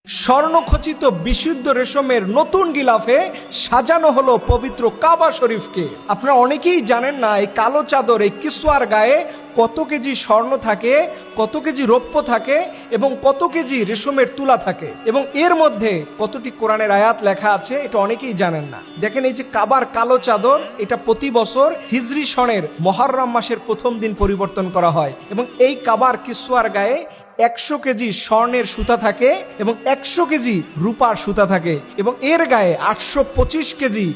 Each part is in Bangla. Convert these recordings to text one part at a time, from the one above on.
স্বর্ণখচিত বিশুদ্ধ রেশমের নতুন গিলাফে সাজানো হলো পবিত্র কাবা শরীফকে। আপনারা অনেকেই জানেন না এই কালো চাদর, এই কিসওয়ার গায়ে কত কেজি স্বর্ণ থাকে, কত কেজি রৌপ্য থাকে এবং কত কেজি রেশমের তুলা থাকে এবং এর মধ্যে কতটি কোরআনের আয়াত লেখা আছে এটা অনেকেই জানেন না। দেখেন এই যে কাবার কালো চাদর, এটা প্রতি বছর হিজরি সনের মুহররম মাসের প্রথম দিন পরিবর্তন করা হয় এবং এই কাবার কিসওয়ার গায়ে 100 কেজি স্বর্ণের সুতা থাকে এবং 100 কেজি রূপার সুতা থাকে এবং এর গায়ে 825 কেজি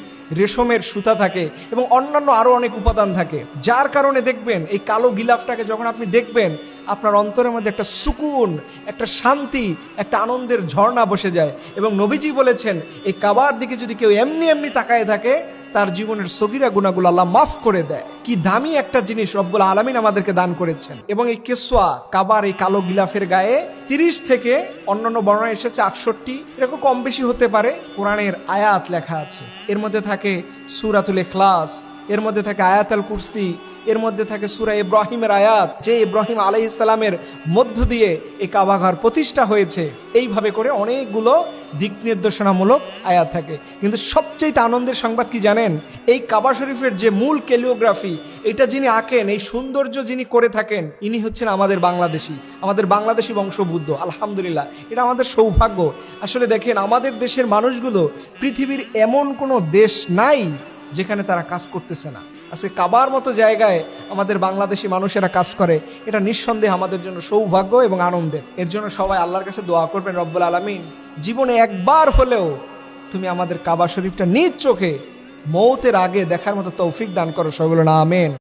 রেশমের সুতা থাকে এবং অন্যান্য আরো অনেক উপাদান থাকে, যার কারণে দেখবেন এই কালো গিলাফটাকে যখন আপনি দেখবেন আপনার অন্তরের মধ্যে একটা সুকুন, একটা শান্তি, একটা আনন্দের ঝর্ণা বসে যায়। এবং নবীজি বলেছেন এই কাবার দিকে যদি কেউ এমনি এমনি তাকায় থাকে তার জীবনের সগীরা গুনাহগুলো আল্লাহ মাফ করে দেয়। কি দামি একটা জিনিস রব্বুল আলামিন আমাদেরকে দান করেছেন। এবং এই কিসওয়া কাবার এই কালো গিলাফের গায়ে 30 থেকে অন্যান্য বর্ণনা এসেছে 68 এরকম কম বেশি হতে পারে কোরআনের আয়াত লেখা আছে। এর মধ্যে থাকে সূরাতুল ইখলাস, এর মধ্যে থাকে আয়াতুল কুরসি, এর মধ্যে থাকে সূরা ইব্রাহিমের আয়াত, যে ইব্রাহিম আলাইহিস সালামের মধ্য দিয়ে এই কাবাঘর প্রতিষ্ঠা হয়েছে। এইভাবে করে অনেকগুলো দিক নির্দেশনামূলক আয়াত থাকে। কিন্তু সবচেয়ে আনন্দের সংবাদ কি জানেন? এই কাবা শরীফের যে মূল ক্যালিওগ্রাফি, এটা যিনি আঁকেন, এই সৌন্দর্য যিনি করে থাকেন, ইনি হচ্ছেন আমাদের বাংলাদেশি বংশোদ্ভূত। আলহামদুলিল্লাহ, এটা আমাদের সৌভাগ্য। আসলে দেখেন আমাদের দেশের মানুষগুলো পৃথিবীর এমন কোনো দেশ নাই যেখানে তারা কাজ করতেছে না। আজকে কাবার মতো জায়গায় আমাদের বাংলাদেশি মানুষেরা কাজ করে, এটা নিঃসন্দেহে আমাদের জন্য সৌভাগ্য এবং আনন্দের। এর জন্য সবাই আল্লাহর কাছে দোয়া করবেন, রব্বুল আলামিন জীবনে একবার হলেও তুমি আমাদের কাবা শরীফটা নিজ চোখে মৌতের আগে দেখার মতো তৌফিক দান করো। সবাই বলুন আমিন।